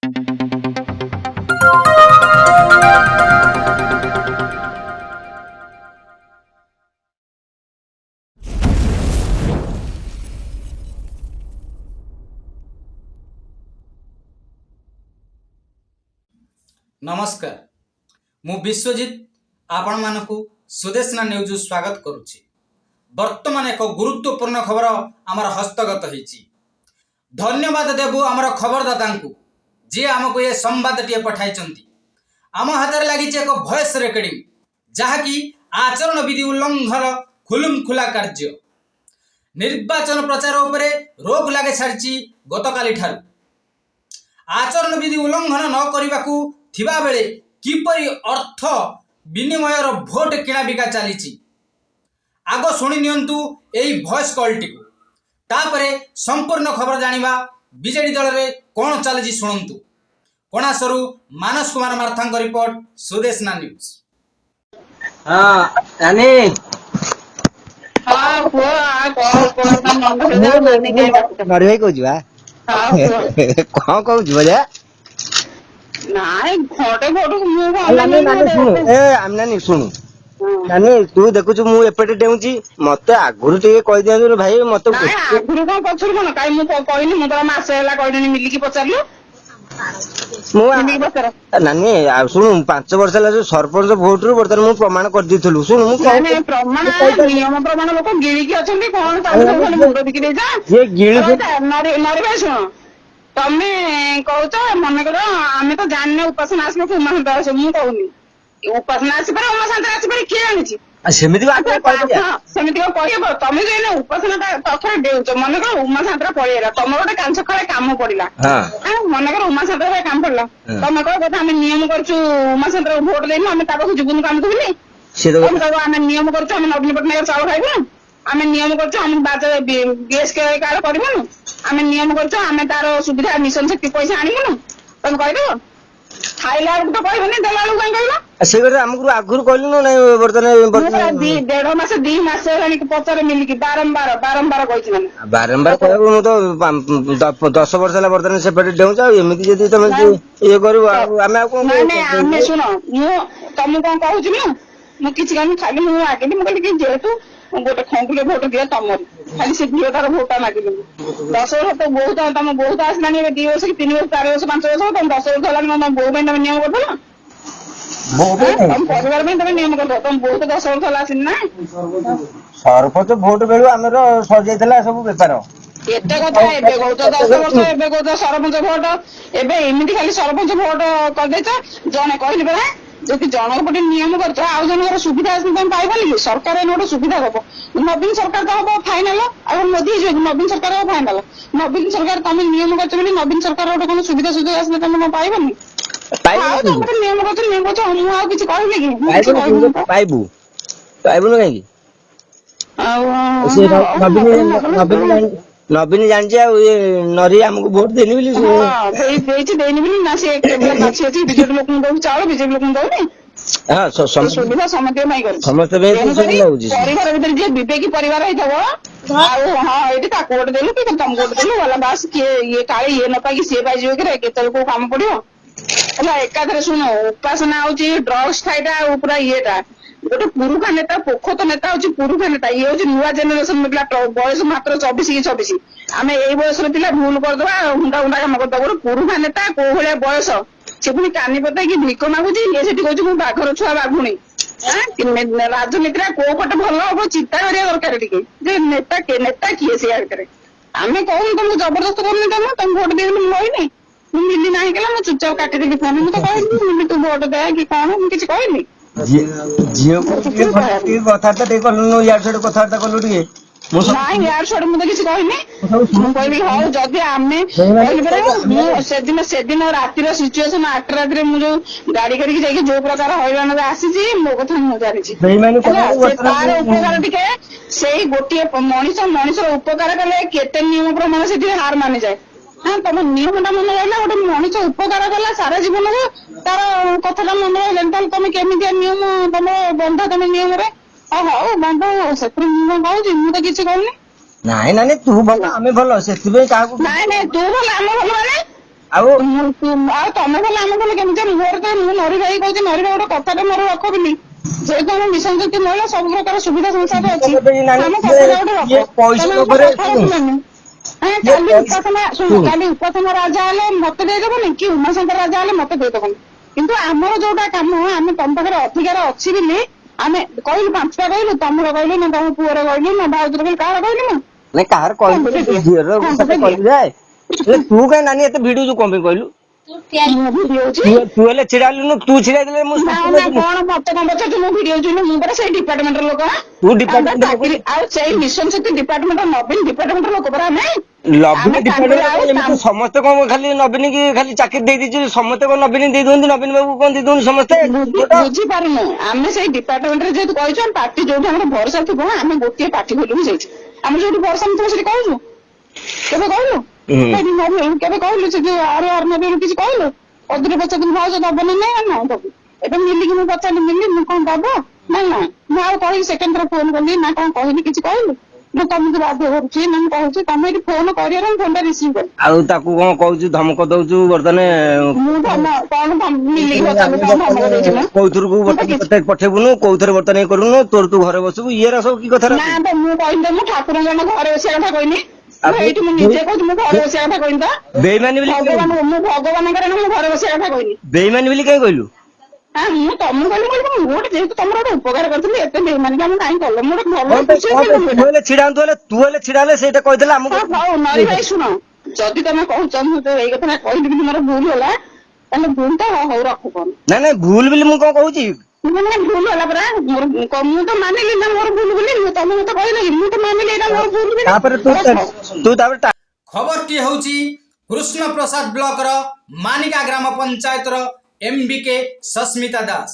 नमस्कार मु विश्वजित आपण मानकु सुदेशना न्यूज स्वागत करुछि। वर्तमान एक गुरुत्वपूर्ण खबर आमर हस्तगत होइछि। धन्यवाद देबु आमर खबरदाता को जे आमको ये संवाद टिए पठाइचंती। आम हाथ लगी एक वॉइस रेकर्डिंग जहाँकि आचरण विधि उल्लंघन खुलुमखुला कार्य निर्वाचन प्रचार उपरे रोक लगे छाड़ी गतकाली ठारू आचरण विधि उल्लंघन न करने थिबा बेले किपरि अर्थ विनिमय भोट किणा बिका चली आग शुणी नियंतु एई वॉइस कॉल टी तापरे संपूर्ण खबर जानिबा। बीजेडी दल रे कोन चली शुणु कोणासरु मानस कुमार मार्थांक रिपोर्ट सुदेशना न्यूज। हाँ नानी हाँ पुओ आ कोन नंबर दे नानी के नरे भाई कहू जुआ हाँ पुओ कौन कहू जुआ जा नाई घोटे घोटू मु नानी नानी सुनु ए आम नानी सुनु नानी तू देखु मु एपटे डेउची मते आगुरु टिके कहि दियनु रे भाई मते नाई आगुरु कोन पछुर कोन काई मु कहनी मु तोरा मासे हला कहनी मिली की पचारलु मु मिली की पचार नानी आ सुनु 5 वर्ष ला जो सरपंच भोट रु बर्तन मु प्रमाण कर दिथलु सुनु मु नानी प्रमाण नियम प्रमाण लोक गिळी की अछंती कोन ताले मुंड बिकी दे जा ये गिळी नरे नरे भाई सुनो तमे कहूच मन कर आमे तो जानने उपासना आसने उमा शांत आस मु कहूनी उपासना आसी पर उमा शांत आसी पर किए आनिछि सेमिति बात कहि दिया सेमिति कहबो तमे जे उपासना तथरे देउछ मन कर उमा शांत पळेरा तम गोटे कांच खळे काम पडिला हां मन कर उमा शांत रे काम पडला तमे कह কথা आमे नियम करछु उमा शांत भोट देनु आमे ताको जुगुन काम करबी से तो आमे नियम करछु आमे नवीन पटनायक चावल खाइबो आमे नियम करछु आमे बाजा गैस के कार्ड करबो आमे नियम करछु आमे तार सुविधा मिशन शक्ति पैसा आनिबो तमे कहदो खाइला तो कहबनी देलालु काई कहला से गरे हमकु आगुरु कहलु न नै बर्तन 1.5 मास 2 मास हेलानी पचारे मिली की बारंबार कहिछि माने बारंबार कहबो मु तो 10 वर्ष ला बर्तन से पेट डेउचा एमिति जदी तमे ये करू आमे को नै आमे सुनो मु तमु कोन कहउछि मु किछि काम खाली मु आगे मु कहली कि जेतु गोटे खंकुले भोट दिया तमर खाली से दियो तार भोटा मागिलु 10 वर्ष तो बहुत तम बहुत आसलानी 2 वर्ष कि 3 वर्ष 4 वर्ष 5 वर्ष तम 10 वर्ष हलानी मम बो में नियम करदो हम परिवार में तमे नियम करदो तम बहुत 10 वर्ष हला सिन ना सरपंच भोट बेलु हमर सजेतला सब व्यापार एते कथा एबे कहउछ 10 वर्ष एबे कहउछ सरपंच भोट एबे एमिति खाली सरपंच भोट कर देछ जने कहली बरा जदि जनक पटे नियम करछ आ जनकर सुविधा आसी तम पाइबनी सरकार एनो गोटे सुविधा हबो नवीन सरकार तो हबो फाइनल आ मोदी जो नवीन सरकार हबो फाइनल नवीन सरकार तमे नियम करछ बोली नवीन सरकार गोटे कोन सुविधा सुविधा आसी तम पाइबनी पाइबनी नियम करछ हम आ किछ कहबे कि पाइबू पाइबू न काई आ से नवीन नवीन जान जे ये नरी हमको वोट देनी बोली हां देछि देनी बोली ना से केवल बाछी अछि बीजेपी लोक दउ चावल बीजेपी लोक दउ नहीं हां सुविधा समते नहीं कर समस्त बे सुविधा होजी परिवार भीतर जे विवेकी परिवार हितबो आ हां एटी ता कोड देलु कि तुम कोड देलु वाला बास के ये काळे ये न पाई से बाजी के केतल को काम पड़ियो होला एकाधरे सुनो उपासना होची ड्रग्स खाइदा ऊपर येटा गोटे पुरुखा नेता पोखत नेता होची पुरुखा नेता ये होची नुवा जनरेशन मिला बयस मात्र 24 की 26 आमे एई बयस रे पिला भूल कर दबा हुंडा हुंडा काम कर दबा पुरुखा नेता को भले बयस से पुनी कानी पता कि भिक मागुची ये सेठी कहू मु बाघर छुआ बाघुणी राजनीति को पटे भल हम चिंता करिया दरकार टिके जे नेता किए से आरे आमे कहून तुमको जबरदस्त करनी तुम भोट दे कहनी मिली नहीं कला मु चुपचाप काटी देली फोन मु तो कहली तू भोट दे कि कौन मु किछ कहली जियो को कथाटा टे कलु यार छड कथाटा कलु टिके नहीं यार छोड़ मुझे किसी कहनी मु कहली हां जदी आमे कहली बरे मु से दिन राती रो सिचुएशन 8 रात रे मु जो गाड़ी करके जाई जो प्रकार हैरान रे आसी जी मो कथा मु जानि छी नहीं माने तार उपकार टिके सेही गोटिए मनीष रो उपकार कले केते नियम प्रमाण से हार माने जाए हां तुम नियमटा मन रहला गोटे मनीष उपकार कला सारा जीवन तार कथाटा मन रहला तुम केमितिया नियम तुम बंधा तुम नियम रे हां बंधा से नियम कहू मु तो किछि कहनी नाई नानी तू भल आमे भल सेति बे काकू नाई नाई तू भल आमे भल माने ଆଉ ଆଉ ତମେ ଭଲ ଆମେ ଭଲ କେମିତି ମୋର ତ ମୁଁ ନରି ଭାଇ କହୁଛି ନରି ଭାଇ ଗୋଟେ କଥାଟା ମୋର ରଖ ବୋଲି ଯେହେତୁ ଆମେ ମିଶନ ଶକ୍ତି ମହିଳା ସବୁ ପ୍ରକାର ସୁବିଧା ସଂସାର ଅଛି ଆମ କଥାଟା ଗୋଟେ ଇଏ ରଖ ପଇସା ତମେ ଆମ ଉପରେ କଥା ଶୁଣୁ, ରଖିଲାନି। ଇଏ କାଲି ପଇସା ଉପାସନା ଶୁଣ ଶୁଣୁ, କାଲି ଉପାସନା ରାଜା ହେଲେ ମତେ ଦେଇଦବନି କି ଉମାଶଙ୍କର ରାଜା ହେଲେ ମତେ ଦେଇଦବନି କିନ୍ତୁ ଆମର ଯୋଉଟା କାମ ଆମେ ତମ ପାଖରେ ଅଧିକାର ଅଛି ବୋଲି ଆମେ କହିଲୁ 5ଟା କହିଲୁ ତମର କହିଲୁ ନା ତମ ପୁଅର କହିଲୁ ନା ଭାଉଜର କହିଲୁ କାହାର କହିଲୁ ନା ନାଇଁ କାହାର କହିଲୁ ଝିଅର କଥା କହିଲୁ ଯାଏ ତୁ କାହିଁ ନାନୀ ଏତେ ଭିଡୁଛୁ କଣ ପାଇଁ କହିଲୁ? ତୁ ହେଲେ ଛିଡା ହେଲୁନୁ, ତୁ ଛିଡା ଦେଲେ ମୁଁ ନା କଣ ମତେ କଣ ପଚାରୁଛୁ ମୁଁ ଭିଡିଓ ଚୁନି ମୁଁ ପରା ସେଇ ଡିପାର୍ଟମେଣ୍ଟର ଲୋକ ତୁ ଆମେ ଡିପାର୍ଟମେଣ୍ଟ ଚାକିରି ଆଉ ସେଇ ମିଶନ ଶକ୍ତି ଡିପାର୍ଟମେଣ୍ଟ ନବୀନ ଡିପାର୍ଟମେଣ୍ଟର ଲୋକ ପରା ଆମେ ଲବିନ ଆମେ ତାଙ୍କରି ଡିପାର୍ଟମେଣ୍ଟ ଆଉ ଏମିତି ସମସ୍ତେ କଣ ଖାଲି ନବୀନ କି ଖାଲି ଚାକିରି ଦେଇ ଦେଇଛୁ ସମସ୍ତେ କଣ ନବୀନ ଦେଇ ଦଉଛନ୍ତି ନବୀନ ବାବୁ କଣ ଦେଇ ଦଉଛନ୍ତି ସମସ୍ତେ ଭୋଟ? ବୁଝିପାରୁନୁ ଆମେ ସେଇ ଡିପାର୍ଟମେଣ୍ଟରେ ଯେହେତୁ କହିଛୁ ଆମେ ପାର୍ଟି ଯୋଉଠି ଆମର ଭରସା ଥିବ ଆମେ ଗୋଟିଏ ପାର୍ଟି ଖୋଲିବୁ ସେଇଠି ଆମର ଯୋଉଠି ଭରସା ନଥିବ ସେଠି କହିଛୁ କେବେ କହିଲୁ କେବେ କହିଲୁ ସେ ଯୋଉ ଆର ନବୀନ କିଛି କହିଲୁ ଅଧୁର ପଚାରିଲି ଭାଉଜ ଦବନି ନାଇଁ ନା ଦବୁ ଏବେ ମିଲିକି ମୁଁ ପଚାରିଲି ମିଲି ମୁଁ କଣ ଦବ ନା ନା ମୁଁ ଆଉ କହିଲି ସେକେଣ୍ଡ ଥର ଫୋନ କଲି ନା କଣ କହିଲି କିଛି କହିଲୁ ମୁଁ ତମକୁ ବାଧ୍ୟ କରୁଛି ନା ମୁଁ କହୁଛି ତମେ ଏଠି ଫୋନ କରିବାର ମୁଁ ଫୋନଟା ରିସିଭ୍ କଲି ଆଉ ତାକୁ କଣ କହୁଛୁ ଧମକ ଦଉଛୁ ବର୍ତ୍ତମାନ ମୁଁ କଣ ମିଲିକି ପଚାରିଲି କଣ ଧମକ ଦଉଛି ମୁଁ କୋଉଥରକୁ ମୁଁ ତ ବର୍ତ୍ତମାନ କିଛି ତତେ ପଠେଇବୁନୁ କୋଉଥରେ ବର୍ତ୍ତମାନ ଇଏ କରୁନୁ ତୋର ତୁ ଘରେ ବସିବୁ ଇଏରା ସବୁ କି କଥା ନା ତ ମୁଁ କହିଲି ତ ମୁଁ ଠାକୁରଙ୍କ ଜଣ ଘରେ ବସିବା କଥା କହିନି ମୁଁ ଏଇଠି ମୁଁ ନିଜେ କହୁଛି ମୁଁ ଘରେ ବସିବା କଥା କହିନି ତ ବେଇମାନି ବୋଲି ଭଗବାନ ମୁଁ ଭଗବାନଙ୍କର ମୁଁ ଘରେ ବସିବା କଥା କହିନି ବେଇମାନି ବୋଲି କାଇଁ କହିଲୁ? ମୁଁ ତମକୁ କହିଲି ମୁଁ ଗୋଟେ ଯେହେତୁ ତମର ଗୋଟେ ଉପକାର କରିଥିଲି ଏତେ ବେଇମାନି କାମ କାହିଁ କଲ ମୁଁ ଗୋଟେ ଭଲ କଣ ଖୁସି ପାଇଁ ହେଇଥିଲି ତୁ ହେଲେ ଛିଡା ହନ୍ତୁ ହେଲେ ତୁ ହେଲେ ଛିଡା ହେଲେ ସେଇଟା କହିଦେଲେ ଆମକୁ ହଉ ନରି ଭାଇ ଶୁଣ ଯଦି ତମେ କହୁଛ ମୁଁ ତ ଏଇ କଥା କହିଲି ବୋଲି ମୋର ଭୁଲ ହେଲା ତାହେଲେ ଭୁଲ ତ ହଉ ରଖ କଣ ନାଇଁ ନାଇଁ ଭୁଲ ବୋଲି ମୁଁ କଣ କହୁଛି ମାନେ ଭୁଲ ହେଲା ପରା ମୋର ମୁଁ ତ ମାନିଲି ନା ମୋର ଭୁଲ ବୋଲି ମୁଁ ତମେ ମତେ କହିଲେ ମୁଁ ତ ମାନିଲି ଏଇଟା ମୋର ଭୁଲ ବୋଲି ତାପରେ ତୁ ତାପରେ ଖବରଟି ହେଉଛି କୃଷ୍ଣପ୍ରସାଦ ବ୍ଲକର ମାନିକା ଗ୍ରାମ ପଞ୍ଚାୟତର MBK ସସ୍ମିତା ଦାସ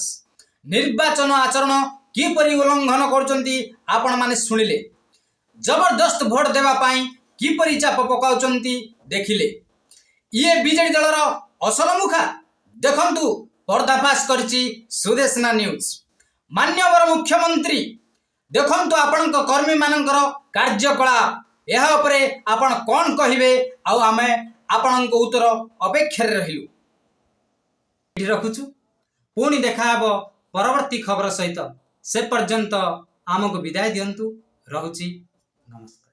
ନିର୍ବାଚନ ଆଚରଣ କିପରି ଉଲ୍ଲଂଘନ କରୁଛନ୍ତି ଆପଣମାନେ ଶୁଣିଲେ ଜବରଦସ୍ତ ଭୋଟ ଦେବା ପାଇଁ କିପରି ଚାପ ପକାଉଛନ୍ତି ଦେଖିଲେ ଇଏ ବିଜେଡି ଦଳର ଅସଲ ମୁଖା ଦେଖନ୍ତୁ ପର୍ଦ୍ଦାଫାଶ କରିଛି ସୁଦେଶନା ନ୍ୟୁଜ ମାନ୍ୟବର ମୁଖ୍ୟମନ୍ତ୍ରୀ ଦେଖନ୍ତୁ ଆପଣଙ୍କ କର୍ମୀମାନଙ୍କର କାର୍ଯ୍ୟକଳାପ ଏହା ଉପରେ ଆପଣ କ'ଣ କହିବେ ଆଉ ଆମେ ଆପଣଙ୍କ ଉତ୍ତର ଅପେକ୍ଷାରେ ରହିଲୁ ଏଠି ରଖୁଛୁ ପୁଣି ଦେଖାହେବ ପରବର୍ତ୍ତୀ ଖବର ସହିତ ସେ ପର୍ଯ୍ୟନ୍ତ ଆମକୁ ବିଦାୟ ଦିଅନ୍ତୁ ରହୁଛି ନମସ୍କାର।